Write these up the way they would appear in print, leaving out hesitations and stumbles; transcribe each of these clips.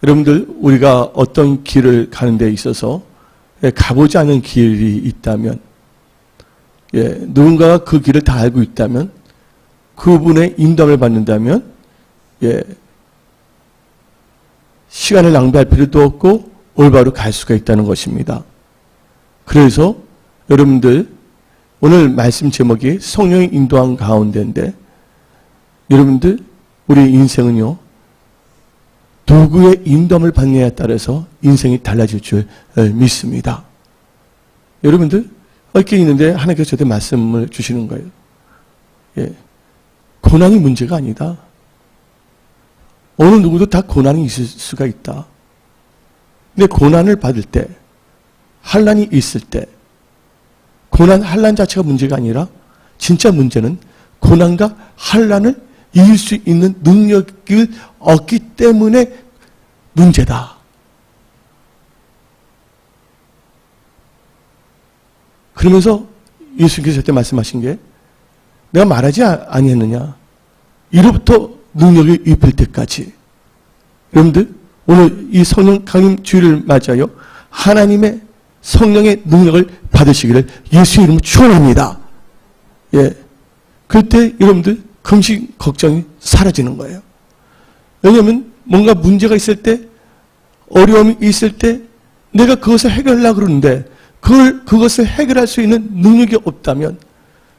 여러분들, 우리가 어떤 길을 가는 데 있어서 가보지 않은 길이 있다면, 누군가가 그 길을 다 알고 있다면, 그분의 인도함을 받는다면, 시간을 낭비할 필요도 없고 올바로 갈 수가 있다는 것입니다. 그래서 여러분들, 오늘 말씀 제목이 성령의 인도함 가운데인데, 여러분들, 우리 인생은요, 누구의 인도함을 받느냐에 따라서 인생이 달라질 줄 믿습니다. 여러분들, 얽혀 있는데 하나님께서 저한테 말씀을 주시는 거예요. 고난이 문제가 아니다. 어느 누구도 다 고난이 있을 수가 있다. 근데 고난을 받을 때, 환난이 있을 때, 환난 자체가 문제가 아니라 진짜 문제는 고난과 환난을 이길 수 있는 능력을 얻기 때문에 문제다. 그러면서 예수님께서 그때 말씀하신 게, 내가 말하지 아니했느냐, 이로부터 능력이 입힐 때까지. 여러분들, 오늘 이 성령 강림 주일을 맞아요, 하나님의 성령의 능력을 받으시기를 예수의 이름으로 축원합니다. 그때 여러분들 금식 걱정이 사라지는 거예요. 왜냐하면 뭔가 문제가 있을 때, 어려움이 있을 때 내가 그것을 해결하려고 그러는데 그것을 해결할 수 있는 능력이 없다면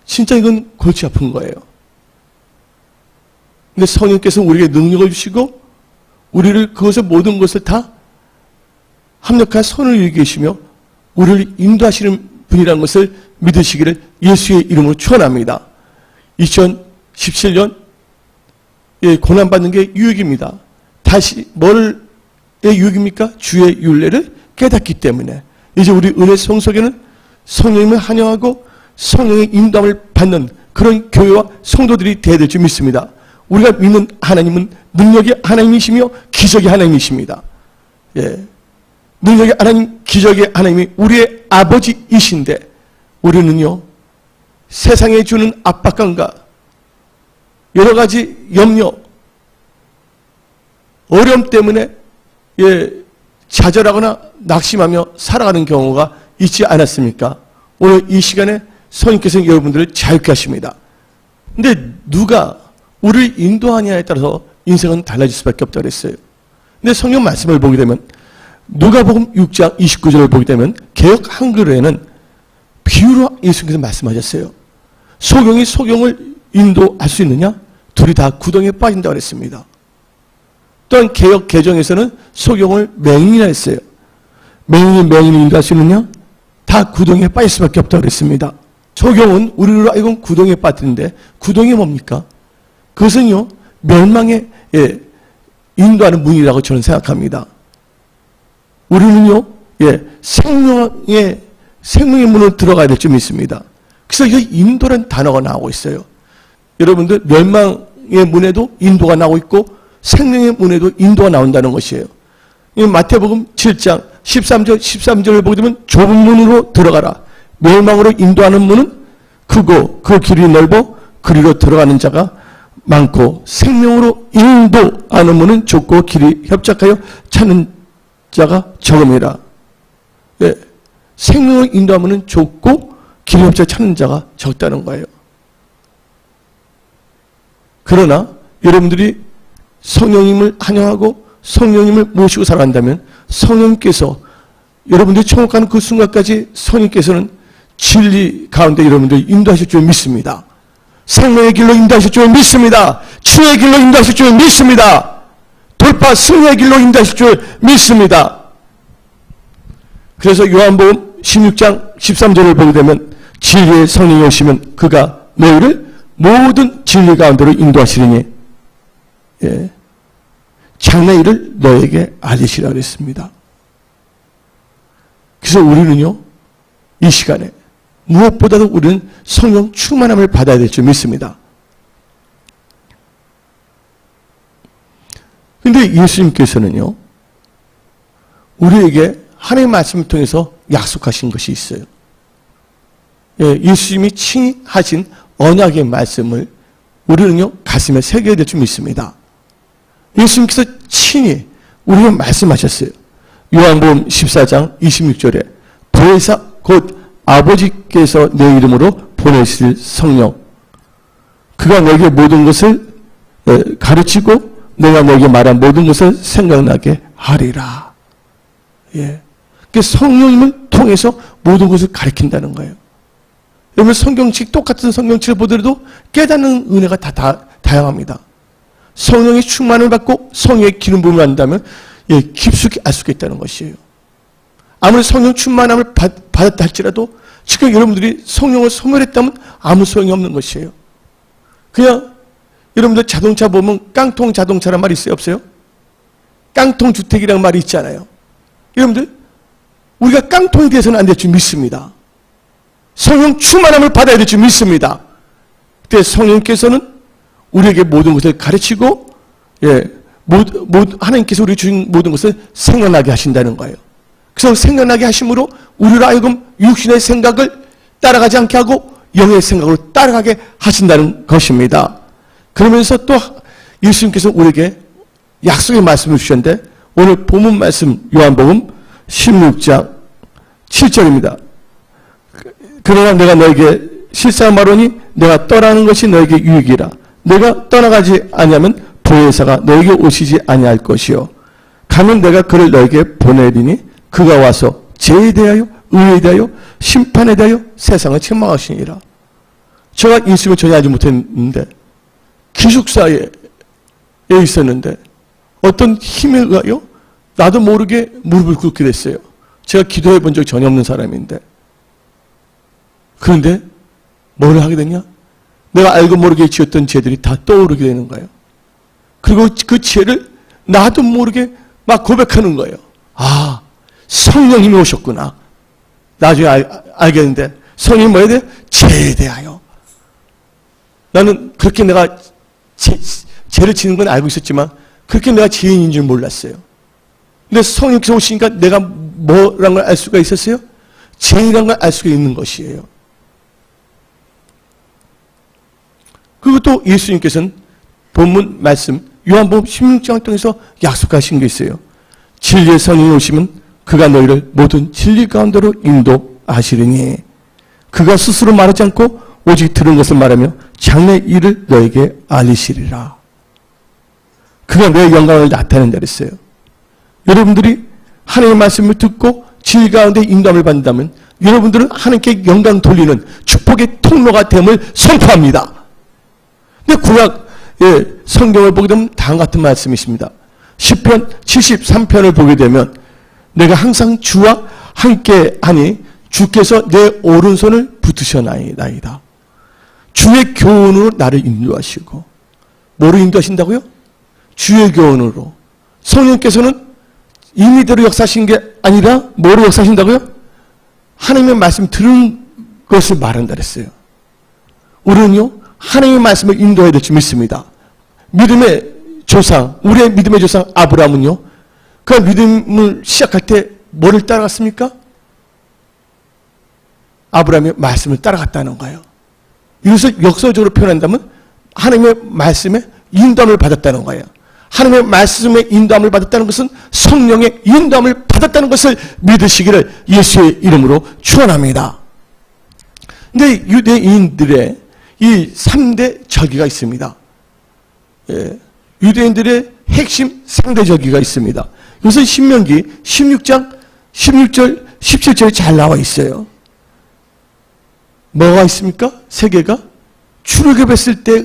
진짜 이건 골치 아픈 거예요. 근데 성령께서 우리에게 능력을 주시고 우리를 그것을 모든 것을 다 합력한 손을 이루고 계시며 우리를 인도하시는 분이라는 것을 믿으시기를 예수의 이름으로 축원합니다. 2017년 고난받는 게 유익입니다. 다시 뭐의 유익입니까? 주의 율례를 깨닫기 때문에 이제 우리 은혜 성속에는 성령님을 환영하고 성령의 인도함을 받는 그런 교회와 성도들이 되어야 될 줄 믿습니다. 우리가 믿는 하나님은 능력의 하나님이시며 기적의 하나님이십니다. 능력의 하나님, 기적의 하나님이 우리의 아버지이신데 우리는요, 세상에 주는 압박감과 여러 가지 염려, 어려움 때문에 좌절하거나 낙심하며 살아가는 경우가 있지 않았습니까? 오늘 이 시간에 성령께서는 여러분들을 자유케 하십니다. 근데 누가 우리를 인도하냐에 따라서 인생은 달라질 수밖에 없다고 그랬어요. 근데 성경 말씀을 보게 되면 누가복음 6장 29절을 보게 되면 개역 한글에는 비유로 예수님께서 말씀하셨어요. 소경이 소경을 인도할 수 있느냐? 둘이 다 구덩이에 빠진다고 그랬습니다. 또한 개역 개정에서는 소경을 맹인이라 했어요. 맹인을 인도할 수 있느냐? 다 구덩이에 빠질 수밖에 없다고 그랬습니다. 소경은 우리로 알고는 구덩이에 빠뜨는데 구덩이 뭡니까? 그것은요, 멸망에 인도하는 문이라고 저는 생각합니다. 우리는요, 생명의 문으로 들어가야 될 줄 믿습니다. 그래서 이 인도라는 단어가 나오고 있어요. 여러분들, 멸망의 문에도 인도가 나오고 있고 생명의 문에도 인도가 나온다는 것이에요. 마태복음 7장 13절을 보게 되면 좁은 문으로 들어가라. 멸망으로 인도하는 문은 크고 그 길이 넓어 그리로 들어가는 자가 많고 생명으로 인도하는 문은 좁고 길이 협착하여 찾는 자가 적음이라. 생명을 인도하는 문은 좁고 길이 협착 찾는 자가 적다는 거예요. 그러나 여러분들이 성령님을 환영하고 성령님을 모시고 살아간다면 성령께서 여러분들이 천국 가는 그 순간까지 성령께서는 진리 가운데 여러분들 인도하실 줄 믿습니다. 생명의 길로 인도하실 줄 믿습니다. 치유의 길로 인도하실 줄 믿습니다. 돌파 승리의 길로 인도하실 줄 믿습니다. 그래서 요한복음 16장 13절을 보게 되면 진리의 성령이 오시면 그가 너희를 모든 진리 가운데로 인도하시리니 장래일을 너에게 알리시라 그랬습니다. 그래서 우리는요, 이 시간에 무엇보다도 우리는 성령 충만함을 받아야 될 줄 믿습니다. 그런데 예수님께서는요, 우리에게 하나님의 말씀을 통해서 약속하신 것이 있어요. 예수님이 친히 하신 언약의 말씀을 우리는요, 가슴에 새겨야 될 줄 믿습니다. 예수님께서 친히 우리가 말씀하셨어요. 요한복음 14장 26절에 보혜사 곧 아버지께서 내 이름으로 보내실 성령, 그가 너에게 모든 것을 가르치고 내가 너에게 말한 모든 것을 생각나게 하리라. 예. 그 성령님을 통해서 모든 것을 가르친다는 거예요. 여러분 성경책, 똑같은 성경책을 보더라도 깨닫는 은혜가 다 다양합니다. 성령의 충만을 받고 성령의 기름 부음을 받는다면 예, 깊숙이 알 수가 있다는 것이에요. 아무리 성령 충만함을 받았다 할지라도 지금 여러분들이 성령을 소멸했다면 아무 소용이 없는 것이에요. 그냥 여러분들 자동차 보면 깡통 자동차란 말이 있어요? 없어요? 깡통 주택이라는 말이 있잖아요. 여러분들 우리가 깡통이 돼서는 안 될 줄 믿습니다. 성령 충만함을 받아야 될 줄 믿습니다. 그때 성령께서는 우리에게 모든 것을 가르치고 하나님께서 우리 주신 모든 것을 생각나게 하신다는 거예요. 그래서 생각나게 하심으로 우리로 하여금 육신의 생각을 따라가지 않게 하고 영의 생각으로 따라가게 하신다는 것입니다. 그러면서 또 예수님께서 우리에게 약속의 말씀을 주셨는데 오늘 본문 말씀 요한복음 16장 7절입니다. 그러나 내가 너에게 실상 말하노니 내가 떠나는 것이 너에게 유익이라. 내가 떠나가지 아니하면 보혜사가 너에게 오시지 아니할 것이요. 가면 내가 그를 너에게 보내리니 그가 와서 죄에 대하여 의에 대하여 심판에 대하여 세상을 책망하시니라. 제가 예수님을 전혀 알지 못했는데 기숙사에 있었는데 어떤 힘에 의하여 나도 모르게 무릎을 꿇게 됐어요. 제가 기도해 본 적이 전혀 없는 사람인데 그런데 뭘 하게 됐냐? 내가 알고 모르게 지었던 죄들이 다 떠오르게 되는 거예요. 그리고 그 죄를 나도 모르게 막 고백하는 거예요. 아, 성령님이 오셨구나. 나중에 알겠는데 성령이 뭐에 대해? 죄에 대하여. 나는 그렇게 내가 죄를 지는 건 알고 있었지만 그렇게 내가 죄인인 줄 몰랐어요. 근데 성령께서 오시니까 내가 뭐라는 걸 알 수가 있었어요? 죄인이라는 걸 알 수가 있는 것이에요. 그리고 또 예수님께서는 본문 말씀 요한복음 16장 통해서 약속하신 게 있어요. 진리의 성령이 오시면 그가 너희를 모든 진리 가운데로 인도하시리니 그가 스스로 말하지 않고 오직 들은 것을 말하며 장래 일을 너에게 알리시리라. 그가 내 영광을 나타낸다 그랬어요. 여러분들이 하나님의 말씀을 듣고 진리 가운데 인도함을 받는다면 여러분들은 하나님께 영광 돌리는 축복의 통로가 됨을 선포합니다. 근데 구약 성경을 보게 되면 다음과 같은 말씀이 있습니다. 시편 73편을 보게 되면 내가 항상 주와 함께 하니 주께서 내 오른손을 붙으셔나이다. 주의 교훈으로 나를 인도하시고 뭐로 인도하신다고요? 주의 교훈으로. 성령께서는 임의대로 역사하신 게 아니라 뭐로 역사하신다고요? 하나님의 말씀 들은 것을 말한다 그랬어요. 우리는요 하나님의 말씀을 인도해야 될 줄 믿습니다. 믿음의 조상, 우리의 믿음의 조상 아브라함은요 그 믿음을 시작할 때 뭐를 따라갔습니까? 아브라함의 말씀을 따라갔다는 거예요. 이것을 역설적으로 표현한다면 하나님의 말씀에 인도함을 받았다는 거예요. 하나님의 말씀에 인도함을 받았다는 것은 성령의 인도함을 받았다는 것을 믿으시기를 예수의 이름으로 축원합니다. 근데 유대인들의 이 3대 절기가 있습니다. 유대인들의 핵심 3대 절기가 있습니다. 이것은 신명기 16장 16절 17절에 잘 나와 있어요. 뭐가 있습니까? 세 개가 출애굽했을 때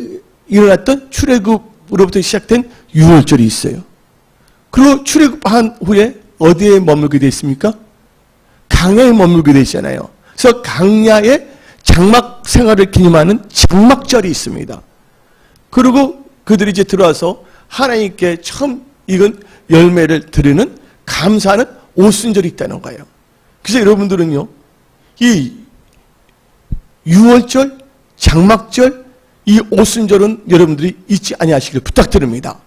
일어났던 출애굽으로부터 시작된 유월절이 있어요. 그리고 출애굽한 후에 어디에 머물게 되어 있습니까? 강야에 머물게 되어 있잖아요. 그래서 강야에 장막 생활을 기념하는 장막절이 있습니다. 그리고 그들이 이제 들어와서 하나님께 처음 익은 열매를 드리는 감사하는 오순절이 있다는 거예요. 그래서 여러분들은요, 이 유월절, 장막절, 이 오순절은 여러분들이 잊지 아니하시길 부탁드립니다.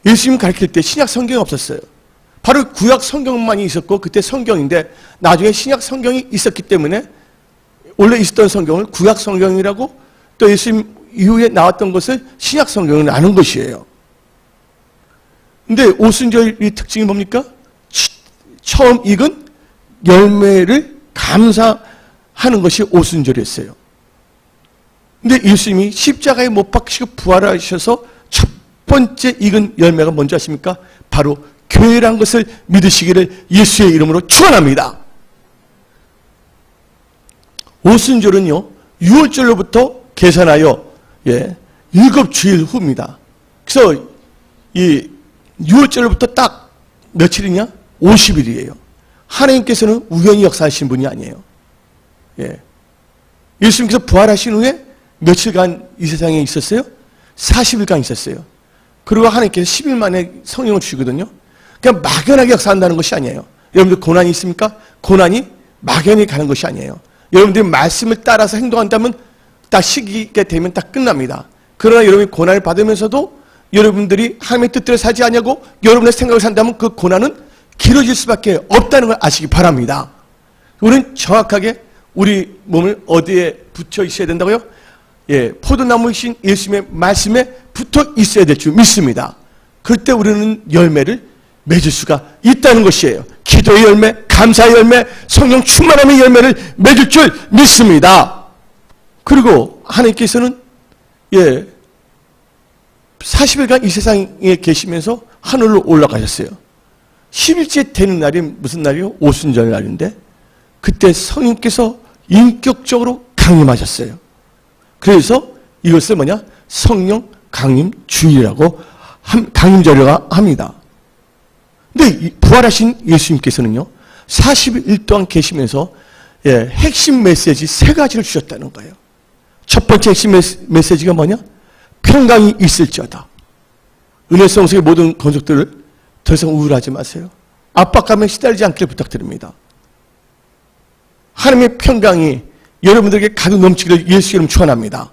예수님 가르칠 때 신약 성경이 없었어요. 바로 구약 성경만이 있었고 그때 성경인데 나중에 신약 성경이 있었기 때문에 원래 있었던 성경을 구약 성경이라고 또 예수님 이후에 나왔던 것을 신약 성경을 아는 것이에요. 근데 오순절의 특징이 뭡니까? 처음 익은 열매를 감사하는 것이 오순절이었어요. 근데 예수님이 십자가에 못 박히시고 부활하셔서 첫 번째 익은 열매가 뭔지 아십니까? 바로 교회란 것을 믿으시기를 예수의 이름으로 축원합니다. 오순절은요, 6월절로부터 계산하여 7주일 후입니다. 그래서 이 6월절로부터 딱 며칠이냐? 50일이에요. 하나님께서는 우연히 역사하신 분이 아니에요. 예수님께서 부활하신 후에 며칠간 이 세상에 있었어요? 40일간 있었어요. 그리고 하나님께서 10일 만에 성령을 주시거든요. 그냥 막연하게 역사한다는 것이 아니에요. 여러분들 고난이 있습니까? 고난이 막연히 가는 것이 아니에요. 여러분들이 말씀을 따라서 행동한다면 딱 시기가 되면 딱 끝납니다. 그러나 여러분이 고난을 받으면서도 여러분들이 하나님의 뜻대로 살지 않냐고 여러분의 생각을 산다면 그 고난은 길어질 수밖에 없다는 걸 아시기 바랍니다. 우리는 정확하게 우리 몸을 어디에 붙여 있어야 된다고요? 포도나무이신 예수님의 말씀에 붙어 있어야 될 줄 믿습니다. 그때 우리는 열매를 맺을 수가 있다는 것이에요. 기도의 열매, 감사의 열매, 성령 충만함의 열매를 맺을 줄 믿습니다. 그리고 하나님께서는 40일간 이 세상에 계시면서 하늘로 올라가셨어요. 10일째 되는 날이 무슨 날이요? 오순절 날인데 그때 성령께서 인격적으로 강림하셨어요. 그래서 이것을 뭐냐? 성령 강림 주일이라고 강림절이라고 합니다. 근데 부활하신 예수님께서는요, 40일 동안 계시면서 핵심 메시지 3가지를 주셨다는 거예요. 첫 번째 핵심 메시지가 뭐냐? 평강이 있을지어다. 은혜성속의 모든 건축들을 더 이상 우울하지 마세요. 압박감에 시달리지 않기를 부탁드립니다. 하나님의 평강이 여러분들에게 가득 넘치기를 예수 이름 축원합니다.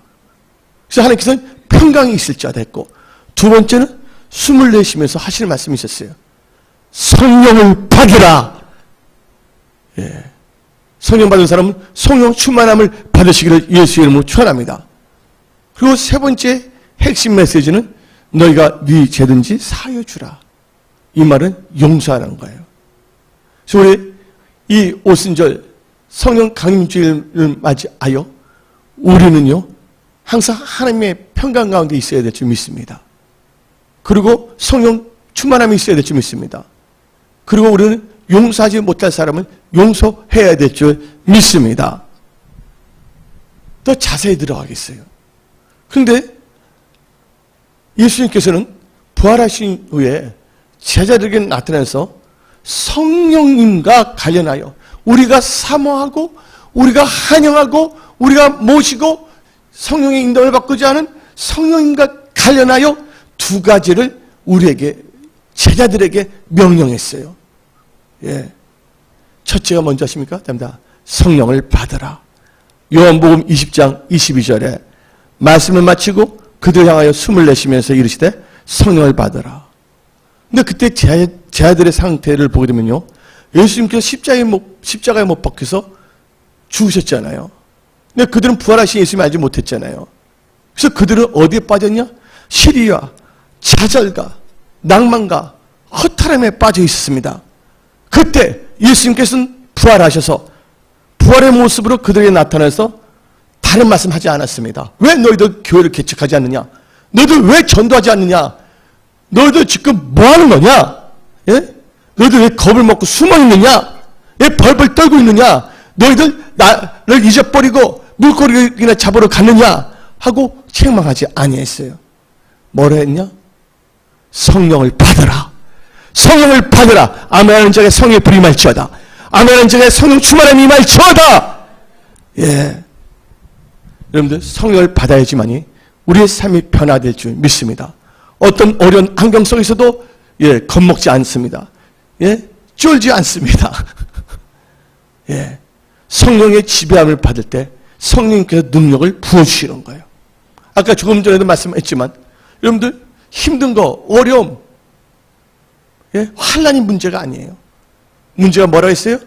그래서 하나님께서는 평강이 있을지어다 했고, 두 번째는 숨을 내쉬면서 하시는 말씀이 있었어요. 성령을 받으라. 성령 받은 사람은 성령 충만함을 받으시기를 예수 이름으로 축원합니다. 그리고 세 번째 핵심 메시지는 너희가 네 죄든지 사하여 주라. 이 말은 용서하라는 거예요. 그래서 우리 이 오순절 성령 강림주일을 맞이하여 우리는요, 항상 하나님의 평강 가운데 있어야 될 줄 믿습니다. 그리고 성령 충만함이 있어야 될 줄 믿습니다. 그리고 우리는 용서하지 못할 사람은 용서해야 될 줄 믿습니다. 더 자세히 들어가겠어요. 그런데 예수님께서는 부활하신 후에 제자들에게 나타나서 성령님과 관련하여 우리가 사모하고 우리가 환영하고 우리가 모시고 성령의 인도를 받고자 하는 성령님과 관련하여 2가지를 우리에게 제자들에게 명령했어요. 첫째가 뭔지 아십니까? 됩니다. 성령을 받으라. 요한복음 20장 22절에 말씀을 마치고 그들 향하여 숨을 내쉬면서 이르시되 성령을 받으라. 근데 그때 제자들의 상태를 보게 되면요, 예수님께서 십자가에 못 박혀서 죽으셨잖아요. 근데 그들은 부활하신 예수님을 알지 못했잖아요. 그래서 그들은 어디에 빠졌냐? 시리와 좌절과 낭만과 허탈함에 빠져 있었습니다. 그때 예수님께서는 부활하셔서 부활의 모습으로 그들에게 나타나서 다른 말씀 하지 않았습니다. 왜 너희들 교회를 개척하지 않느냐? 너희들 왜 전도하지 않느냐? 너희들 지금 뭐 하는 거냐? 너희들 왜 겁을 먹고 숨어 있느냐? 왜 벌벌 떨고 있느냐? 너희들 나를 잊어버리고 물고기나 잡으러 갔느냐? 하고 책망하지 아니했어요. 뭐라 했냐? 성령을 받으라. 성령을 받으라. 아멘하는 자에게 성령의 불이 임할지어다. 아멘하는 자에게 성령 충만함이 임할지어다. 여러분들 성령을 받아야지만이 우리의 삶이 변화될 줄 믿습니다. 어떤 어려운 환경 속에서도 겁먹지 않습니다. 쫄지 않습니다. 성령의 지배함을 받을 때 성령께서 능력을 부어주시는 거예요. 아까 조금 전에도 말씀했지만 여러분들 힘든 거, 어려움, 환난이 문제가 아니에요. 문제가 뭐라고 했어요?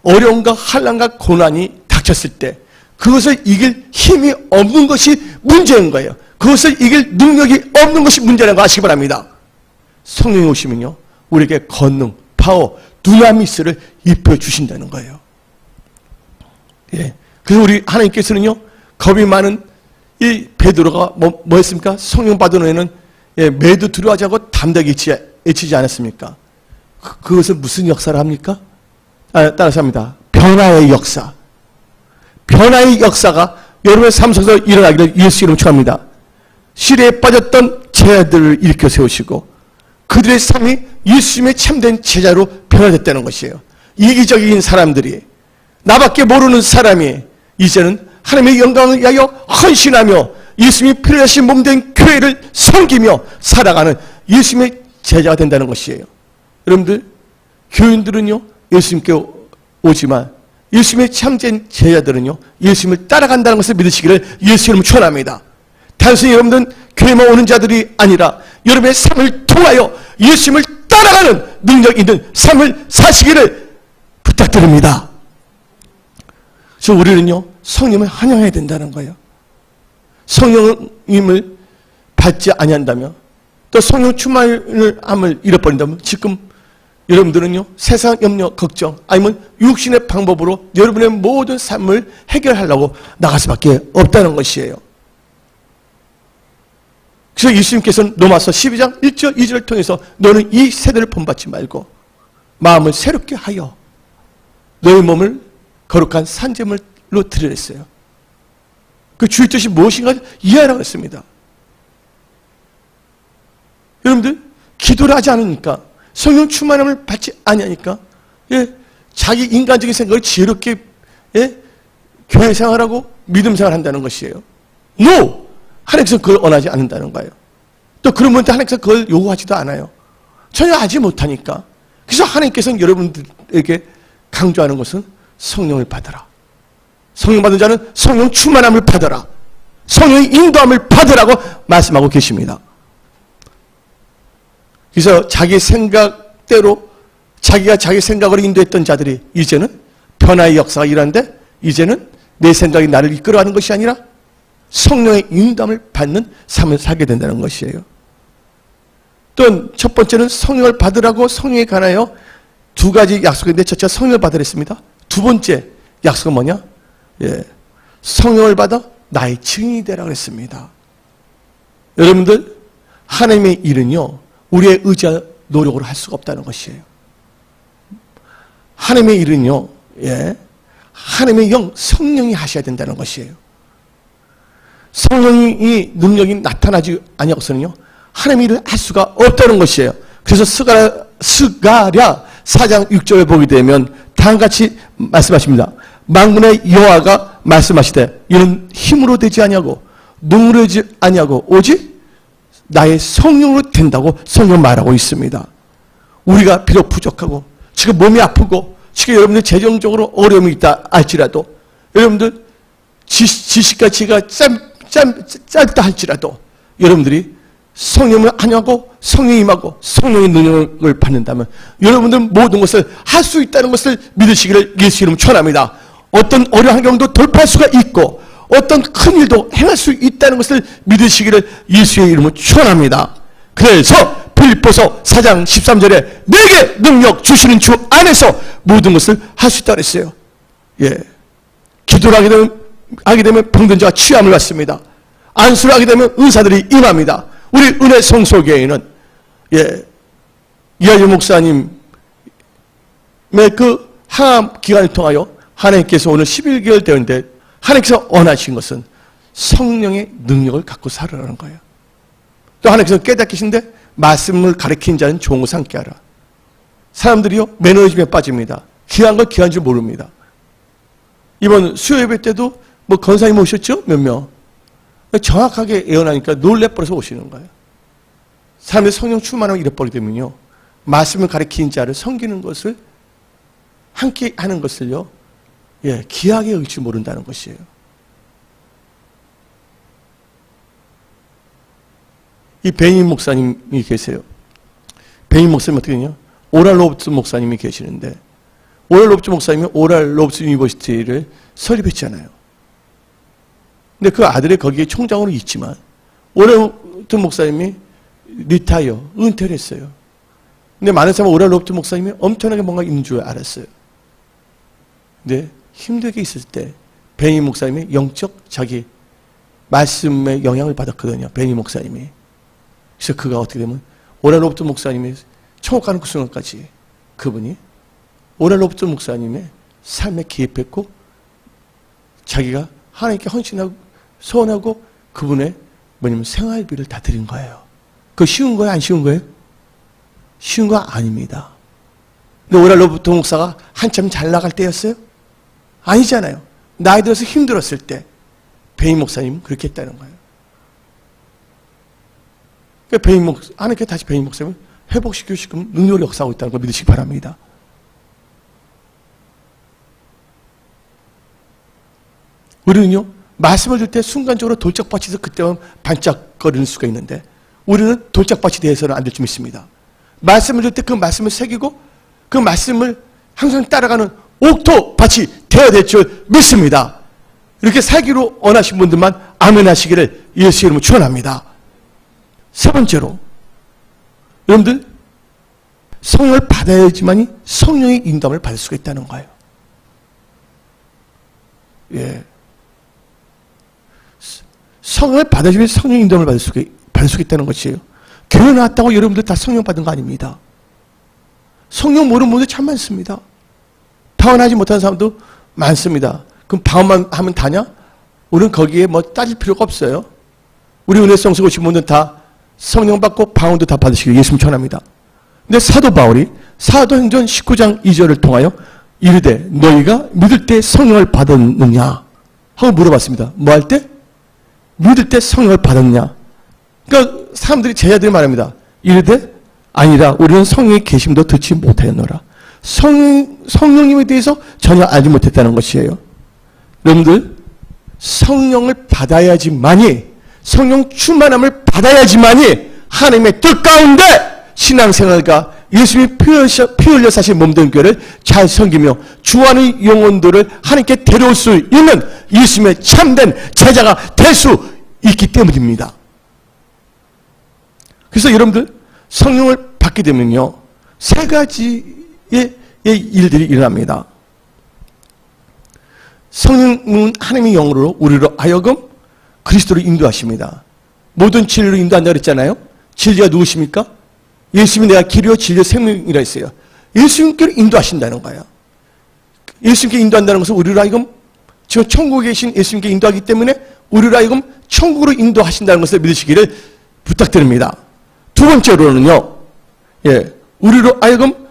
어려움과 환난과 고난이 닥쳤을 때 그것을 이길 힘이 없는 것이 문제인 거예요. 그것을 이길 능력이 없는 것이 문제라는 거 아시기 바랍니다. 성령이 오시면요, 우리에게 권능, 파워, 두나미스를 입혀주신다는 거예요. 예. 그래서 우리 하나님께서는요, 겁이 많은 이 베드로가 뭐 했습니까? 성령 받은 후에는 매도 두려워하지 않고 담대하게 외치지 않았습니까? 그것은 무슨 역사를 합니까? 따라서 합니다. 변화의 역사. 변화의 역사가 여러분의 삶 속에서 일어나기를 예수 이름으로 축원합니다. 시대에 빠졌던 제자들을 일으켜 세우시고 그들의 삶이 예수님의 참된 제자로 변화됐다는 것이에요. 이기적인 사람들이, 나밖에 모르는 사람이 이제는 하나님의 영광을 위하여 헌신하며 예수님이 필요하신 몸된 교회를 섬기며 살아가는 예수님의 제자가 된다는 것이에요. 여러분들, 교인들은요, 예수님께 오지만 예수님의 참된 제자들은요, 예수님을 따라간다는 것을 믿으시기를 예수 이름으로 축원합니다. 단순히 여러분들은 교회만 오는 자들이 아니라 여러분의 삶을 통하여 예수님을 따라가는 능력 있는 삶을 사시기를 부탁드립니다. 그래서 우리는요, 성령을 환영해야 된다는 거예요. 성령님을 받지 아니한다면, 또 성령 충만함을 잃어버린다면, 지금 여러분들은요, 세상 염려, 걱정, 아니면 육신의 방법으로 여러분의 모든 삶을 해결하려고 나갈 수밖에 없다는 것이에요. 그래서 예수님께서는 로마서 12장 1절 2절을 통해서 너는 이 세대를 본받지 말고 마음을 새롭게 하여 너의 몸을 거룩한 산제물로 드리랬어요. 그 주의 뜻이 무엇인가 이해하라고 했습니다. 여러분들, 기도를 하지 않으니까, 성령 충만함을 받지 아니하니까, 자기 인간적인 생각을 지혜롭게 교회 생활하고 믿음 생활한다는 것이에요. No! 하나님께서 그걸 원하지 않는다는 거예요. 또 그런 분한테 하나님께서 그걸 요구하지도 않아요. 전혀 하지 못하니까. 그래서 하나님께서는 여러분들에게 강조하는 것은 성령을 받아라. 성령 받은 자는 성령 충만함을 받아라. 성령의 인도함을 받으라고 말씀하고 계십니다. 그래서 자기 생각대로 자기가 자기 생각으로 인도했던 자들이 이제는 변화의 역사가 일어나는데, 이제는 내 생각이 나를 이끌어가는 것이 아니라 성령의 인도함을 받는 삶을 살게 된다는 것이에요. 또 첫 번째는 성령을 받으라고 성령에 관하여 두 가지 약속인데, 첫째 성령을 받으랬습니다. 두 번째 약속은 뭐냐? 성령을 받아 나의 증인이 되라 그랬습니다. 여러분들, 하나님의 일은요, 우리의 의지와 노력으로 할 수가 없다는 것이에요. 하나님의 일은요, 하나님의 영, 성령이 하셔야 된다는 것이에요. 성령이 능력이 나타나지 아니하고서는요, 하나님의 일을 할 수가 없다는 것이에요. 그래서 스가랴 4장 6절에 보게 되면 다음같이 말씀하십니다. 만군의 여호와가 말씀하시되 이는 힘으로 되지 아니하고 능으로 되지 아니하고 오직 나의 성령으로 된다고 성경 말하고 있습니다. 우리가 비록 부족하고 지금 몸이 아프고 지금 여러분들 재정적으로 어려움이 있다 할지라도, 여러분들 지식과 지혜가 짧다 할지라도 여러분들이 성령을 안하고 성령이 임하고 성령의 능력을 받는다면 여러분들 모든 것을 할 수 있다는 것을 믿으시기를 예수 이름으로 축원합니다. 어떤 어려운 환경도 돌파할 수가 있고 어떤 큰 일도 행할 수 있다는 것을 믿으시기를 예수의 이름으로 축원합니다. 그래서 빌립보서 4장 13절에 내게 능력 주시는 주 안에서 모든 것을 할 수 있다고 했어요. 기도를 하게 되면 병든 자가 치유함을 받습니다. 안수를 하게 되면 의사들이 임합니다. 우리 은혜 성소교회는 이하재 목사님의 그 항암 기간을 통하여 하나님께서 오늘 11개월 되는데 하나님께서 원하신 것은 성령의 능력을 갖고 살아라는 거예요. 또 하나님께서 깨닫기신데 말씀을 가르친 자는 종을 삼게 하라. 사람들이요, 매너리즘에 빠집니다. 귀한 걸 귀한 줄 모릅니다. 이번 수요 예배 때도 뭐 권사님 오셨죠? 몇 명. 정확하게 예언하니까 놀래버려서 오시는 거예요. 사람들이 성령 충만하고 이래버리게 되면요, 말씀을 가르친 자를 섬기는 것을 함께 하는 것을요, 귀하게 여길 줄 모른다는 것이에요. 이 베인 목사님이 계세요. 베인 목사님 어떻게 되냐? 오랄 로버츠 목사님이 계시는데, 오랄 로버츠 목사님이 오랄 로버츠 유니버시티를 설립했잖아요. 근데 그 아들이 거기에 총장으로 있지만 오랄 로버츠 목사님이 은퇴를 했어요. 근데 많은 사람은 오랄 로버트 목사님이 엄청나게 뭔가 있는 줄 알았어요. 근데 힘들게 있을 때 베니 목사님이 영적 자기 말씀에 영향을 받았거든요. 베니 목사님이. 그래서 그가 어떻게 되면 오랄 로버트 목사님이 천국 가는 그 순간까지 그분이 오랄 로버트 목사님의 삶에 기입했고 자기가 하나님께 헌신하고 소원하고 그분의 뭐냐면 생활비를 다 드린 거예요. 그거 쉬운 거예요? 안 쉬운 거예요? 쉬운 거 아닙니다. 근데 오랄 로버트 목사가 한참 잘 나갈 때였어요? 아니잖아요. 나이 들어서 힘들었을 때 베니 목사님은 그렇게 했다는 거예요. 그러니까 하나님께 다시 베니 목사님을 회복시키시고 능력을 역사하고 있다는 걸 믿으시기 바랍니다. 우리는요, 말씀을 들 때 순간적으로 돌짝밭에서 그때만 반짝거리는 수가 있는데 우리는 돌짝밭이 되어서는 안 될 줄 믿습니다. 말씀을 들 때 그 말씀을 새기고 그 말씀을 항상 따라가는 옥토밭이 되어야 될 줄 믿습니다. 이렇게 살기로 원하신 분들만 아멘 하시기를 예수 이름으로 축원합니다. 세 번째로 여러분들 성령을 받아야지만이 성령의 인도함을 받을 수가 있다는 거예요. 예. 성령을 받아야지만 성령의 인도함을 받을 수가 있다는 것이에요. 교회 나왔다고 여러분들 다 성령 받은 거 아닙니다. 성령 모르는 분들 참 많습니다. 방언하지 못하는 사람도 많습니다. 그럼 방언만 하면 다냐? 우리는 거기에 뭐 따질 필요가 없어요. 우리 은혜성수 오신 분들 다 성령 받고 방언도 다 받으시길 예수님 축원합니다. 근데 사도 바울이 사도행전 19장 2절을 통하여 이르되 너희가 믿을 때 성령을 받았느냐 하고 물어봤습니다. 뭐 할 때? 믿을 때 성령을 받았냐. 그러니까 사람들이 제자들이 말합니다. 이르되 아니라 우리는 성령의 계심도 듣지 못하였노라. 성령님에 대해서 전혀 알지 못했다는 것이에요. 여러분들 성령을 받아야지만이 성령 충만함을 받아야지만이 하나님의 뜻 가운데 신앙생활과 예수님이 피 흘려 사신 몸된 교회를 잘 섬기며 주하는 영혼들을 하나님께 데려올 수 있는 예수님의 참된 제자가 될 수 있기 때문입니다. 그래서 여러분들 성령을 받게 되면요 세 가지의 일들이 일어납니다. 성령은 하나님의 영으로 우리로 하여금 그리스도로 인도하십니다. 모든 진리로 인도한다고 그랬잖아요. 진리가 누구십니까? 예수님이 내가 길이요 진리요 생명이라 했어요. 예수님께로 인도하신다는 거예요. 예수님께 인도한다는 것은 우리로 하여금 지금 천국에 계신 예수님께 인도하기 때문에 우리로 하여금 천국으로 인도하신다는 것을 믿으시기를 부탁드립니다. 두 번째로는요. 우리로 하여금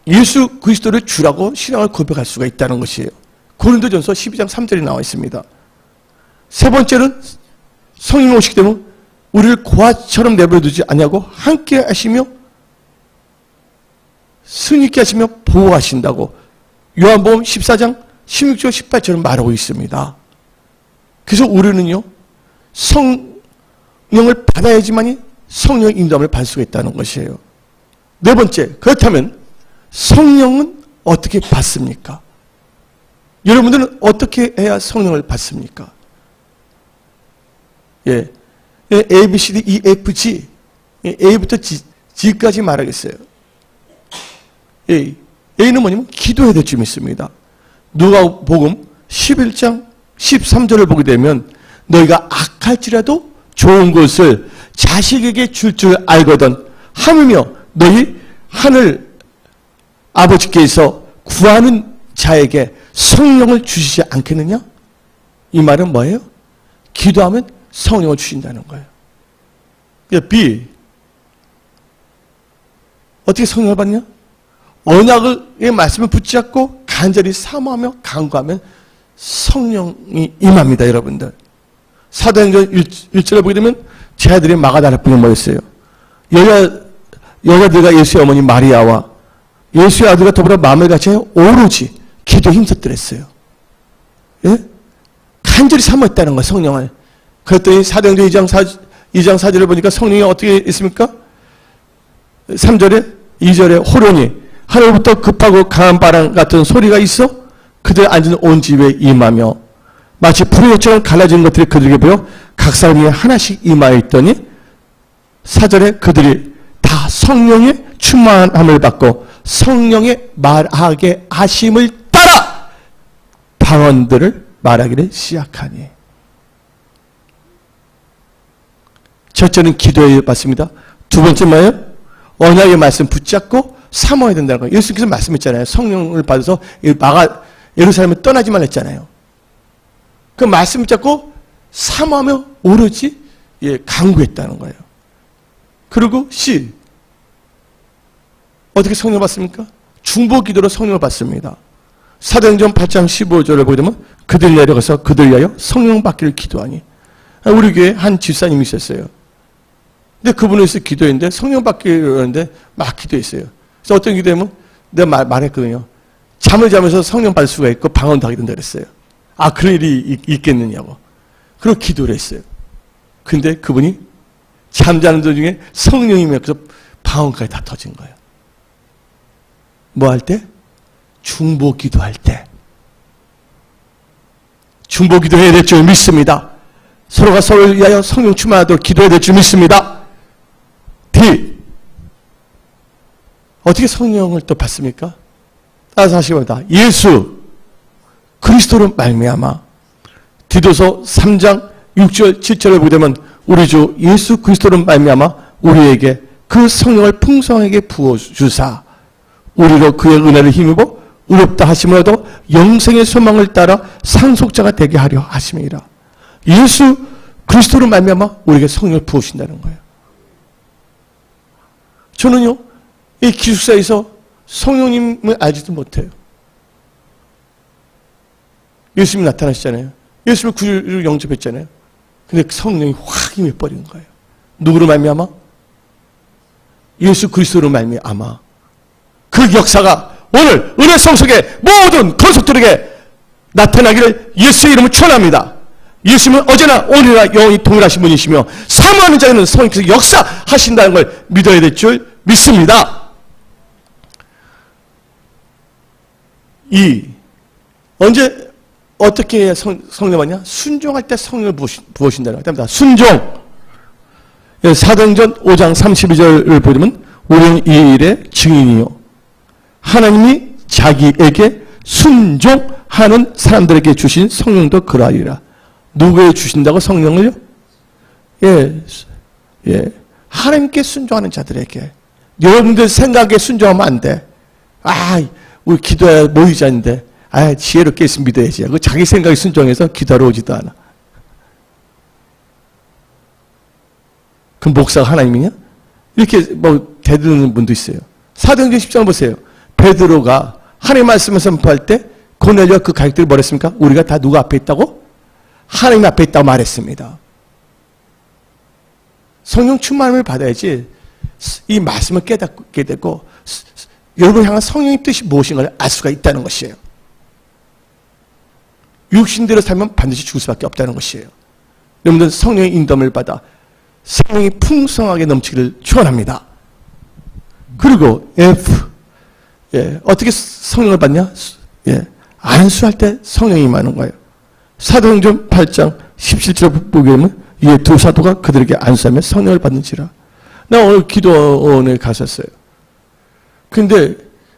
예수 그리스도를 주라고 신앙을 고백할 수가 있다는 것이에요. 고린도전서 12장 3절에 나와 있습니다. 세 번째는 성령이 오시기 때문에 우리를 고아처럼 내버려두지 않냐고 함께 하시며 승리케 하시며 보호하신다고 요한복음 14장 16절 18절은 말하고 있습니다. 그래서 우리는요 성령을 받아야지만이 성령의 인도함을 받을 수가 있다는 것이에요. 네 번째, 그렇다면 성령은 어떻게 받습니까? 여러분들은 어떻게 해야 성령을 받습니까? A, B, C, D, E, F, G A부터 G까지 말하겠어요. A는 뭐냐면 기도해야 될 줄 믿습니다. 누가복음 11장 13절을 보게 되면 너희가 악할지라도 좋은 것을 자식에게 줄 알거든 하물며 너희 하늘 아버지께서 구하는 자에게 성령을 주시지 않겠느냐? 이 말은 뭐예요? 기도하면 성령을 주신다는 거예요. B. 어떻게 성령을 받냐? 언약의 말씀을 붙잡고 간절히 사모하며 간구하면 성령이 임합니다, 여러분들. 사도행전 1절에 보게 되면 제 아들이 마가다라뿐이 뭐였어요? 여자들과 예수의 어머니 마리아와 예수의 아들과 더불어 마음을 같이 오로지 기도에 힘썼더랬어요. 간절히 사모했다는 거예요, 성령을. 그랬더니 사도행전 2장 4절을 보니까 성령이 어떻게 있습니까? 3절에 2절에 호련히 하늘부터 급하고 강한 바람 같은 소리가 있어 그들 앉은 온 집에 임하며 마치 불의 혀처럼 갈라진 것들이 그들에게 보여 각 사람이 하나씩 임하여 있더니 4절에 그들이 다 성령의 충만함을 받고 성령의 말하게 하심을 따라 방언들을 말하기를 시작하니. 첫째는 기도에 받습니다. 두 번째 뭐예요? 언약의 말씀 붙잡고 사모해야 된다는 거예요. 예수님께서 말씀했잖아요. 성령을 받아서 예루살렘을 떠나지 말라 했잖아요. 그 말씀 붙잡고 사모하며 오로지 강구했다는 거예요. 그리고 C. 어떻게 성령을 받습니까? 중보 기도로 성령을 받습니다. 사도행전 8장 15절을 보게 되면 그들 내려가서 그들 위하여 성령 받기를 기도하니. 우리 교회에 한 집사님이 있었어요. 근데 그분을 위해서 기도했는데 성령 받기를 하는데 막 기도했어요. 그래서 어떤 기도하면 내가 말했거든요. 잠을 자면서 성령 받을 수가 있고 방언도 하게 된다 그랬어요. 아, 그런 일이 있겠느냐고. 그리고 기도를 했어요. 근데 그분이 잠자는 도중에 성령이 맺혀서 방언까지 다 터진 거예요. 뭐 할 때? 중보 기도할 때. 중보 기도해야 될 줄 믿습니다. 서로가 서로를 위하여 성령 충만하도록 기도해야 될 줄 믿습니다. D. 어떻게 성령을 또 받습니까? 따라서 하시기 바랍니다. 예수 그리스도로 말미암아. 디도서 3장 6절 7절을 보게 되면 우리 주 예수 그리스도로 말미암아 우리에게 그 성령을 풍성하게 부어주사 우리로 그의 은혜를 힘입어 의롭다 하심으로도 영생의 소망을 따라 상속자가 되게 하려 하심이라. 예수 그리스도로 말미암아 우리에게 성령을 부으신다는 거예요. 저는요, 이 기숙사에서 성령님을 알지도 못해요. 예수님이 나타나시잖아요. 예수님을 구주로 영접했잖아요. 근데 성령이 확 임해버린 거예요. 누구로 말미암아? 예수 그리스도로 말미암아. 그 역사가 오늘 은혜 성속의 모든 건속들에게 나타나기를 예수의 이름으로 축원합니다. 예수님은 어제나 오늘이나 영원히 동일하신 분이시며 사모하는 자에는 성령께서 역사하신다는 걸 믿어야 될 줄 믿습니다. 언제 어떻게 해야 성령 받냐? 순종할 때 성령을 부으신다는 겁니다. 순종. 사도행전 5장 32절을 보면 우리는 이 일의 증인이요 하나님이 자기에게 순종하는 사람들에게 주신 성령도 그러하리라. 누구에 주신다고 성령을요? 하나님께 순종하는 자들에게. 여러분들 생각에 순종하면 안 돼. 우리 기도해야 모이자인데, 지혜롭게 있으면 믿어야지. 그 자기 생각에 순종해서 기도하러 오지도 않아. 그럼 목사가 하나님이냐? 이렇게 대드는 분도 있어요. 사도행전 10장 보세요. 베드로가 하나님 말씀을 선포할 때 고넬료와 그 가족들이 뭐랬습니까? 우리가 다 누구 앞에 있다고? 하나님 앞에 있다고 말했습니다. 성령 충만함을 받아야지 이 말씀을 깨닫게 되고 여러분 향한 성령의 뜻이 무엇인가를 알 수가 있다는 것이에요. 육신대로 살면 반드시 죽을 수밖에 없다는 것이에요. 여러분들 성령의 인도함을 받아 성령이 풍성하게 넘치기를 축원합니다. 그리고 F. 어떻게 성령을 받냐? 안수할 때 성령이 임하는 거예요. 사도행전 8장 17절 보게 되면 이에 두 사도가 그들에게 안수하며 성령을 받는지라. 나 오늘 기도원에 갔었어요. 근데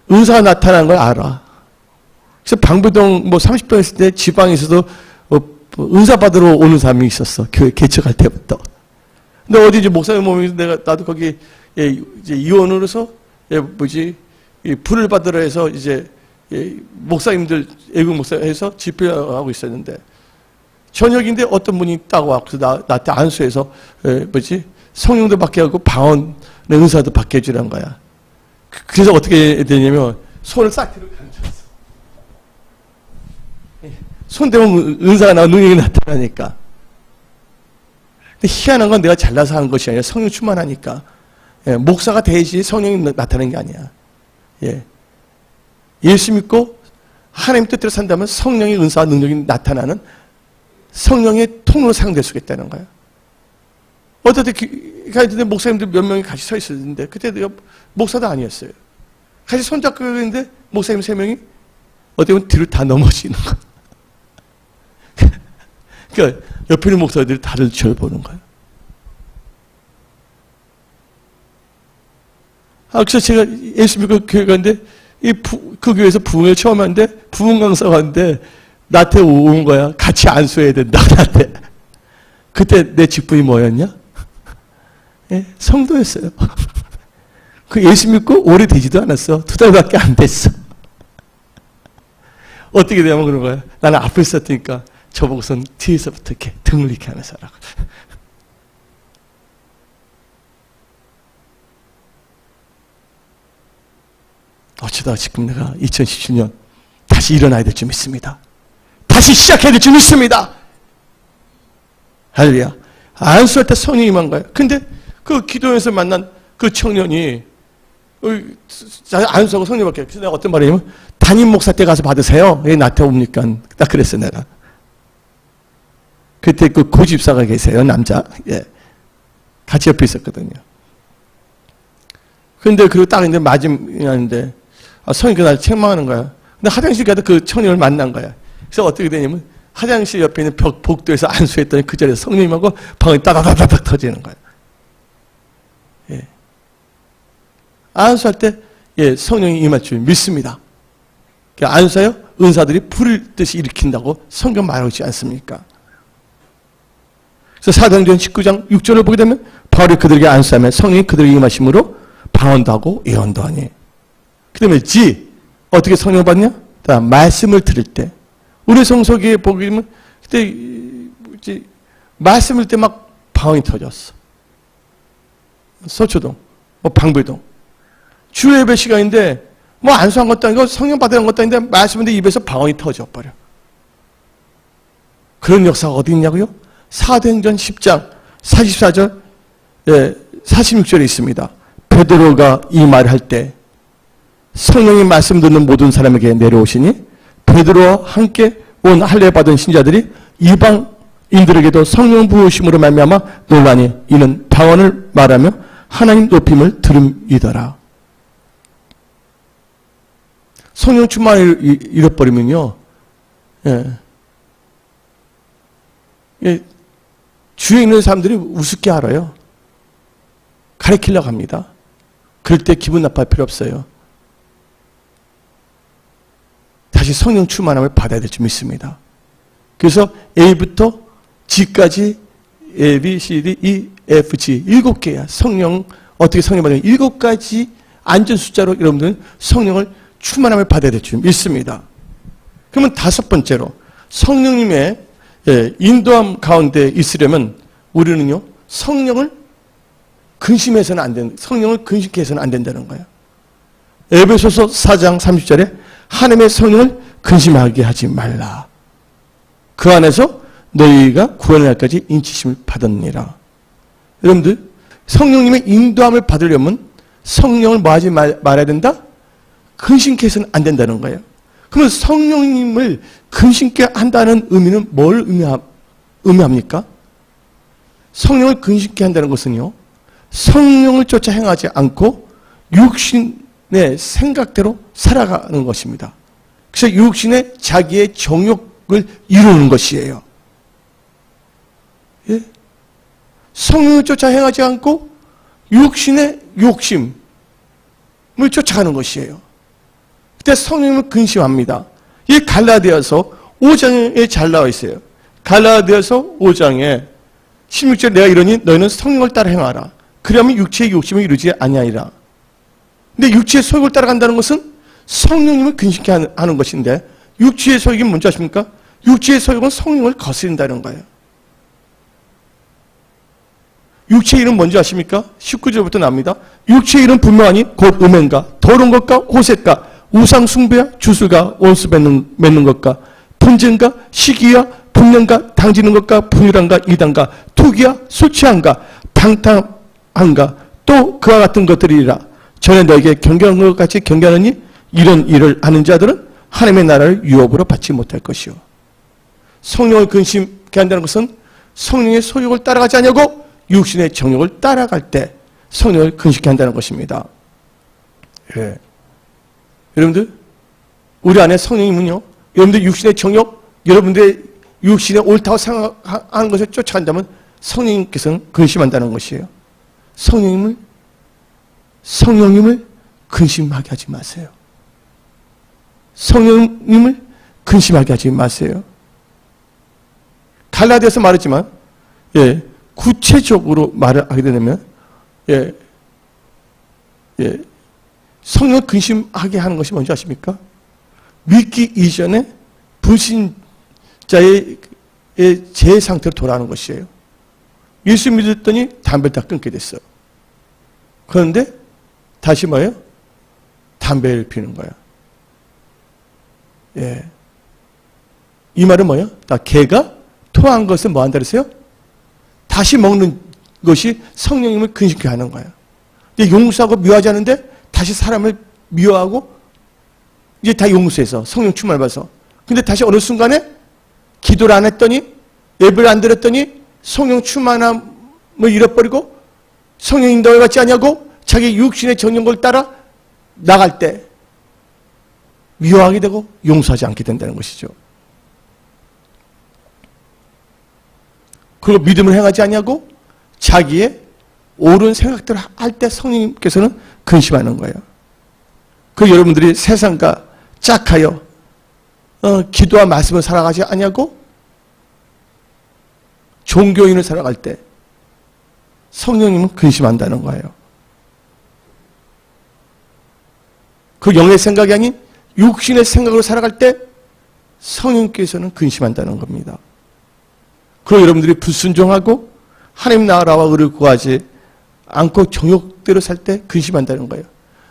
의사가 나타난 걸 알아. 그래서 방배동 30동 있을 때 지방에서도 은사 받으러 오는 사람이 있었어. 교회 개척할 때부터. 근데 어디 이제 목사님 몸에서 나도 거기 이제 이원으로서 불을 받으러 해서 이제 목사님들 애국 목사해서 집회하고 있었는데 저녁인데 어떤 분이 딱 와서 나한테 안수해서 성령도 받게 하고 방언의 은사도 받게 해주라는 거야. 그래서 어떻게 되냐면 손을 싹 뒤로 감췄어. 손 대면 은사가 나와 능력이 나타나니까. 근데 희한한 건 내가 잘나서 하는 것이 아니라 성령 충만하니까. 목사가 돼야지 성령이 나타나는 게 아니야. 예수 믿고 하나님 뜻대로 산다면 성령의 은사와 능력이 나타나는 성령의 통로로 사용될 수 있다는 거야. 어떨 때 가는데 목사님들 몇 명이 같이 서 있었는데 그때 내가 목사도 아니었어요. 같이 손잡고 있는데 목사님 3명이 어떻게 보면 뒤로 다 넘어지는 거야. 그러니까 옆에 있는 목사들이 다들 저를 보는 거야. 그래서 제가 예수 믿고 교회 갔는데, 그 교회에서 부흥을 처음 하는데, 부흥 강사가 왔는데, 나한테 온 거야. 같이 안수해야 된다, 나한테. 그때 내 직분이 뭐였냐? 예, 성도였어요. 그 예수 믿고 오래되지도 않았어. 2달밖에 안 됐어. 어떻게 되냐면 그런 거야. 나는 앞에 있었으니까 저보고선 뒤에서부터 이렇게 등을 이렇게 하면서 하라고. 어쩌다 지금 내가 2017년 다시 일어나야 될 줄 믿습니다. 다시 시작해야 될 줄 믿습니다. 할렐루야. 안수할 때 성령이 임한 거예요. 근데 그 기도에서 만난 그 청년이 안수하고 성령 받게. 그래서 내가 어떤 말이냐면 담임 목사 때 가서 받으세요. 왜 나한테 옵니까? 딱 그랬어 내가. 그때 그 고집사가 계세요. 남자. 예. 같이 옆에 있었거든요. 근데 그리고 딱 이제 맞음이었는데 성령이 날 책망하는 거야. 근데 화장실 가도 그 청년을 만난 거야. 그래서 어떻게 되냐면 화장실 옆에 있는 복도에서 안수했더니 그 자리에서 성령님하고 방이 따다다다닥 터지는 거야. 예. 안수할 때 예, 성령이 임할 줄 믿습니다. 안수하여 은사들이 불을 듯이 일으킨다고 성경 말하고 있지 않습니까? 그래서 사도행전 19장 6절을 보게 되면 바울이 그들에게 안수하며 성령이 그들에게 임하심으로 방언도 하고 예언도 하니. 그 다음에 어떻게 성령 받냐? 말씀을 들을 때. 우리 성서기에 보게 되면 그때 말씀을 때 막 방언이 터졌어. 서초동, 방배동. 주의 예배 시간인데 안수한 것도 아니고 성령 받으는 것도 아닌데 말씀인데 입에서 방언이 터져버려. 그런 역사가 어디 있냐고요? 사도행전 10장 44절 46절에 있습니다. 베드로가 이 말을 할 때 성령이 말씀 듣는 모든 사람에게 내려오시니 베드로와 함께 온 할례 받은 신자들이 이방인들에게도 성령 부으심으로 말미암아 놀라니 이는 방언을 말하며 하나님 높임을 들음이더라. 성령 충만을 잃어버리면요, 주위에 있는 사람들이 우습게 알아요. 가리키려고 합니다. 그럴 때 기분 나빠할 필요 없어요. 다시 성령 충만함을 받아야 될 줄 믿습니다. 그래서 A부터 G까지 A, B, C, D, E, F, G 7개야. 성령, 어떻게 성령 받으면 7가지 안전 숫자로 여러분들은 성령을 충만함을 받아야 될 줄 믿습니다. 그러면 5번째로 성령님의 인도함 가운데 있으려면 우리는요, 성령을 근심해서는 안 된다. 성령을 근심해서는 안 된다는 거예요. 에베소서 4장 30절에 하나님의 성령을 근심하게 하지 말라. 그 안에서 너희가 구원의 날까지 인치심을 받았느니라. 여러분들, 성령님의 인도함을 받으려면 성령을 뭐 하지 말아야 된다? 근심케 해서는 안 된다는 거예요. 그러면 성령님을 근심케 한다는 의미는 뭘 의미합니까? 성령을 근심케 한다는 것은요, 성령을 쫓아 행하지 않고 육신의 생각대로 살아가는 것입니다. 그래서 육신의 자기의 정욕을 이루는 것이에요. 예? 성령을 쫓아 행하지 않고 육신의 욕심을 쫓아가는 것이에요. 그때 성령을 근심합니다. 이 갈라디아서 5장에 잘 나와 있어요. 갈라디아서 5장에 16절 내가 이러니 너희는 성령을 따라 행하라. 그러면 육체의 욕심을 이루지 아니하리라. 근데 육체의 소욕을 따라간다는 것은 성령님을 근심케 하는 것인데 육체의 소욕이 뭔지 아십니까? 육체의 소욕은 성령을 거스린다는 거예요. 육체의 일은 뭔지 아십니까? 19절부터 나옵니다. 육체의 일은 분명하니 곧 음행과 더러운 것과 호색과 우상 숭배와 주술과 원수 맺는 것과 분쟁과 시기와 분명과 당지는 것과 분열함과 이단과 투기와 술 취함과 방탕함과 또 그와 같은 것들이라. 전에 너에게 경계한 것 같이 경계하느니 이런 일을 하는 자들은 하나님의 나라를 유업으로 받지 못할 것이요. 성령을 근심케 한다는 것은 성령의 소욕을 따라가지 않냐고 육신의 정욕을 따라갈 때 성령을 근심케 한다는 것입니다. 예. 여러분들, 우리 안에 성령이면요, 여러분들 육신의 정욕, 여러분들의 육신의 옳다고 생각하는 것을 쫓아간다면 성령님께서는 근심한다는 것이에요. 성령님을 근심하게 하지 마세요. 성령님을 근심하게 하지 마세요. 갈라디아서 말했지만, 구체적으로 말을 하게 되면, 성령 근심하게 하는 것이 뭔지 아십니까? 믿기 이전에 불신자의 제 상태로 돌아가는 것이에요. 예수 믿었더니 담배를 다 끊게 됐어. 그런데 다시 뭐예요? 담배를 피우는 거야. 이 말은 뭐예요? 개가 토한 것을 뭐 한다 그랬어요? 다시 먹는 것이 성령님을 근심케 하는 거예요. 용서하고 미워하지 않는데 다시 사람을 미워하고 이제 다 용서해서 성령 충만을 받아서 근데 다시 어느 순간에 기도를 안 했더니 예배를 안 드렸더니 성령 충만함을 잃어버리고 성령 인도를 받지 않냐고 자기 육신의 정령을 따라 나갈 때 미워하게 되고 용서하지 않게 된다는 것이죠. 그리고 믿음을 행하지 않냐고 자기의 옳은 생각들을 할 때 성령님께서는 근심하는 거예요. 그 여러분들이 세상과 짝하여 기도와 말씀을 살아가지 않냐고 종교인을 살아갈 때 성령님은 근심한다는 거예요. 그 영의 생각이 아닌 육신의 생각으로 살아갈 때 성령께서는 근심한다는 겁니다. 그리고 여러분들이 불순종하고 하나님 나라와 의를 구하지 않고 정욕대로 살 때 근심한다는 거예요.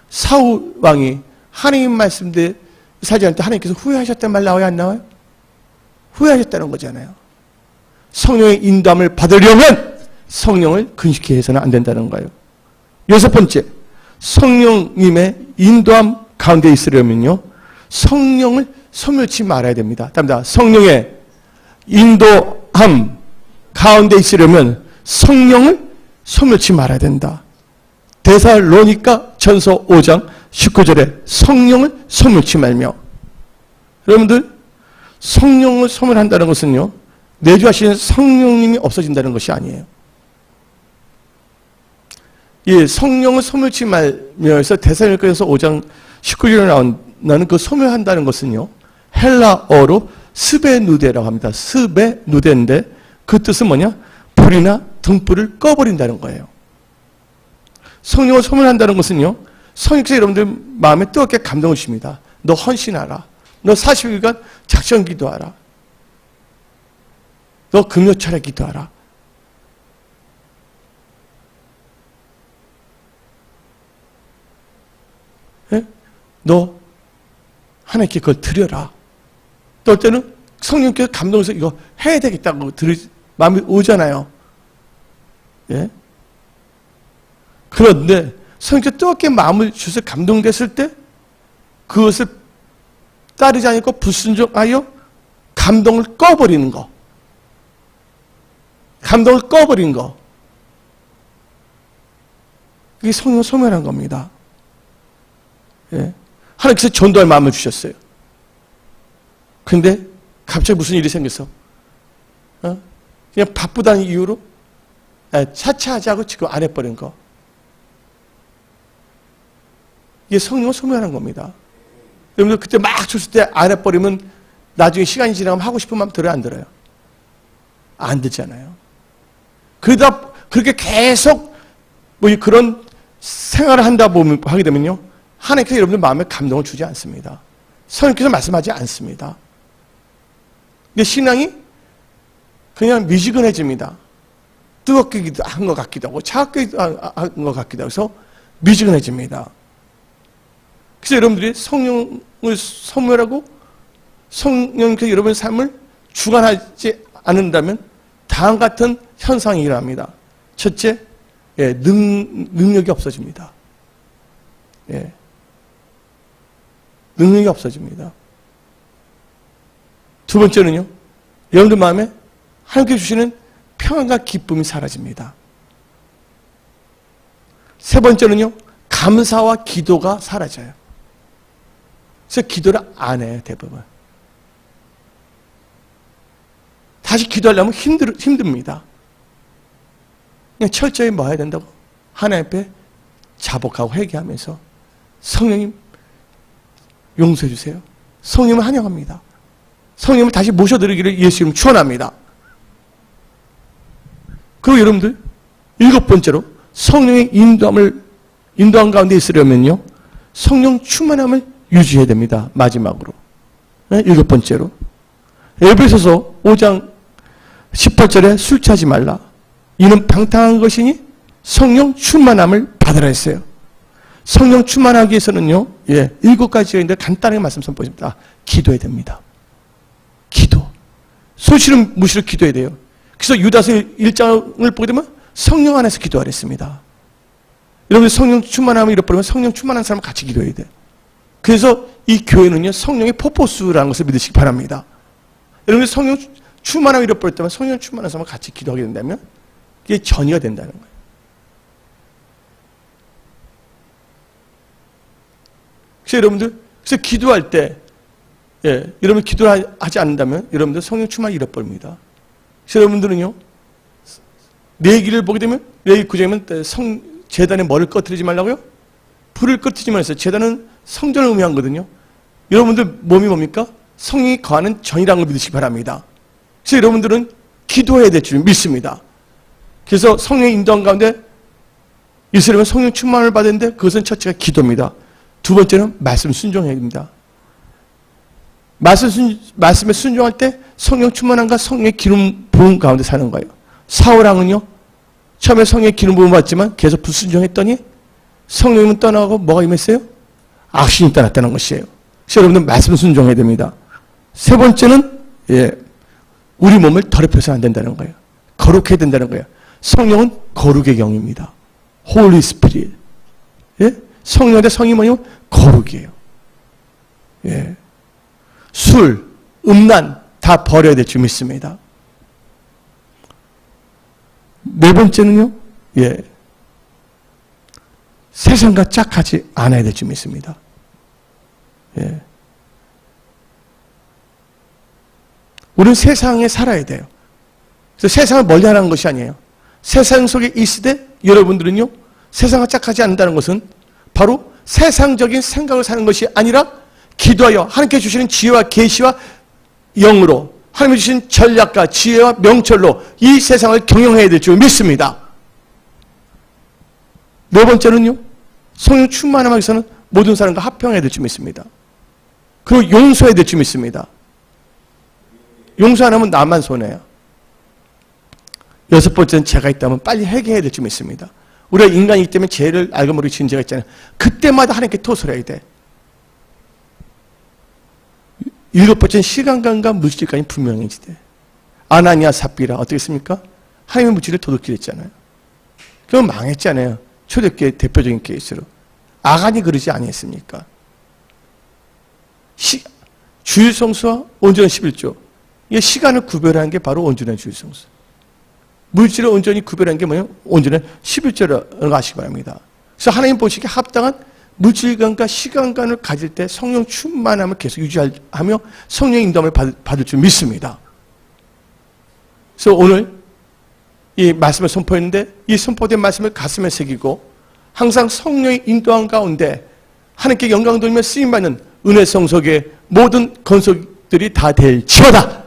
사울 왕이 하나님 말씀대로 살지 않을 때 하나님께서 후회하셨다는 말 나와요? 안 나와요? 후회하셨다는 거잖아요. 성령의 인도함을 받으려면 성령을 근심케 해서는 안 된다는 거예요. 여섯 번째, 성령님의 인도함 가운데 있으려면요, 성령을 소멸치 말아야 됩니다. 답니다. 성령의 인도함 가운데 있으려면 성령을 소멸치 말아야 된다. 데살로니가 전서 5장 19절에 성령을 소멸치 말며. 여러분들, 성령을 소멸한다는 것은요, 내주하시는 성령님이 없어진다는 것이 아니에요. 예, 성령을 소멸치 말며에서 데살로니가전서 5장 19절에 나오는 그 소멸한다는 것은요, 헬라어로 스베누데라고 합니다. 스베누데인데 그 뜻은 뭐냐? 불이나 등불을 꺼버린다는 거예요. 성령을 소멸한다는 것은요, 성령께서 여러분들 마음에 뜨겁게 감동을 주십니다. 너 헌신하라. 너 40일간 작전 기도하라. 너 금요철에 기도하라. 예? 너 하나님께 그걸 드려라. 또 때는 성령께서 감동해서 이거 해야 되겠다고 마음이 오잖아요. 예? 그런데 성령께서 뜨겁게 마음을 주셔서 감동됐을 때 그것을 따르지 않고 불순종하여 감동을 꺼버리는 거. 감동을 꺼버린 거. 그게 성령 소멸한 겁니다. 예? 하나님께서 전도할 마음을 주셨어요. 근데 갑자기 무슨 일이 생겼어? 그냥 바쁘다는 이유로 차차하자고 지금 안 해버린 거. 이게 성령을 소멸한 겁니다. 여러분들 그때 막 줬을 때 안 해버리면 나중에 시간이 지나면 하고 싶은 마음 들어요, 안 들어요? 안 듣잖아요. 그러다 그렇게 계속 뭐 그런 생활을 하게 되면요, 하나님께서 여러분들 마음에 감동을 주지 않습니다. 성령께서 말씀하지 않습니다. 근데 신앙이 그냥 미지근해집니다. 뜨겁게 한 것 같기도 하고 차갑게 한 것 같기도 해서 미지근해집니다. 그래서 여러분들이 성령을 소멸하고 성령께서 여러분의 삶을 주관하지 않는다면 다음 같은 현상이 일어납니다. 첫째, 능력이 없어집니다. 능력이 없어집니다. 두 번째는요, 여러분들 마음에 하나님께 주시는 평안과 기쁨이 사라집니다. 세 번째는요, 감사와 기도가 사라져요. 그래서 기도를 안 해요, 대부분. 다시 기도하려면 힘듭니다. 그냥 철저히 뭐 해야 된다고? 하나님 앞에 자복하고 회개하면서 성령님 용서해 주세요. 성령님을 환영합니다. 성령님을 다시 모셔드리기를 예수 이름 축원합니다. 그리고 여러분들 7번째로 성령의 인도함 가운데 있으려면요, 성령 충만함을 유지해야 됩니다. 마지막으로 7번째로 에베소서 5장 18절에 술 취하지 말라. 이는 방탕한 것이니 성령 충만함을 받으라 했어요. 성령 충만하기 위해서는요, 7가지가 있는데 간단하게 말씀 선포했습니다. 기도해야 됩니다. 기도. 소실은 무실을 기도해야 돼요. 그래서 유다서 1장을 보게 되면 성령 안에서 기도하라 했습니다. 여러분 성령 충만함을 잃어버리면 성령 충만한 사람은 같이 기도해야 돼요. 그래서 이 교회는요, 성령의 포포스라는 것을 믿으시기 바랍니다. 여러분 성령 충만함을 잃어버렸다면 성령 충만한 사람은 같이 기도하게 된다면 그게 전이가 된다는 거예요. 그래서 여러분들, 그래서 기도할 때, 여러분 기도를 하지 않는다면 여러분들 성령 충만을 잃어버립니다. 그래서 여러분들은요, 레위기를 보게 되면, 레위기 9장이면 제단에 뭐를 꺼뜨리지 말라고요? 불을 꺼뜨리지 말았어요. 제단은 성전을 의미하거든요. 여러분들 몸이 뭡니까? 성령이 거하는 전이라는 걸 믿으시기 바랍니다. 그래서 여러분들은 기도해야 될 줄 믿습니다. 그래서 성령의 인도함 가운데 이스라엘은 성령 충만을 받았는데 그것은 첫째가 기도입니다. 두 번째는 말씀 순종해야 됩니다. 말씀에 순종할 때 성령 충만함과 성령의 기름 부음 가운데 사는 거예요. 사울왕은요, 처음에 성령의 기름 부음 받지만 계속 불순종했더니 성령님은 떠나고 뭐가 임했어요? 악신이 떠났다는 것이에요. 그래서 여러분들 말씀 순종해야 됩니다. 세 번째는 우리 몸을 더럽혀서는 안 된다는 거예요. 거룩해야 된다는 거예요. 성령은 거룩의 영입니다. Holy Spirit. 성령의 성이 뭐냐면 거룩이에요. 술, 음란 다 버려야 될 줄 믿습니다. 네 번째는요, 세상과 짝하지 않아야 될 줄 믿습니다. 우리는 세상에 살아야 돼요. 그래서 세상을 멀리하라는 것이 아니에요. 세상 속에 있을 때 여러분들은요, 세상과 짝하지 않는다는 것은 바로 세상적인 생각을 사는 것이 아니라 기도하여 하나님께 주시는 지혜와 계시와 영으로 하나님이 주신 전략과 지혜와 명철로 이 세상을 경영해야 될 줄 믿습니다. 네 번째는요, 성령 충만함하기 위해서는 모든 사람과 합평해야 될 줄 믿습니다. 그리고 용서해야 될 줄 믿습니다. 용서 안 하면 나만 손해야. 여섯 번째는 죄가 있다면 빨리 회개해야 될 줄 믿습니다. 우리가 인간이기 때문에 죄를 알고 모르게 지은 죄가 있잖아요. 그때마다 하나님께 토설해야 돼. 일곱 번째는 시간감과 물질까지 분명해지대. 아나니아 삽비라 어떻게 했습니까? 하나님의 물질을 도둑질했잖아요. 그럼 망했잖아요. 초대교회 대표적인 케이스로. 아간이 그러지 아니했습니까? 주일성수와 온전한 11조. 이게 시간을 구별하는 게 바로 온전한 주일성수. 물질을 온전히 구별하는 게 뭐예요? 온전한 11조라고 아시기 바랍니다. 그래서 하나님 보시기에 합당한 물질관과 시간관을 가질 때 성령 충만함을 계속 유지하며 성령의 인도함을 받을 줄 믿습니다. 그래서 오늘 이 말씀을 선포했는데 이 선포된 말씀을 가슴에 새기고 항상 성령의 인도함 가운데 하나님께 영광 돌리며 쓰임받는 은혜 성석의 모든 건속들이 다 될지어다.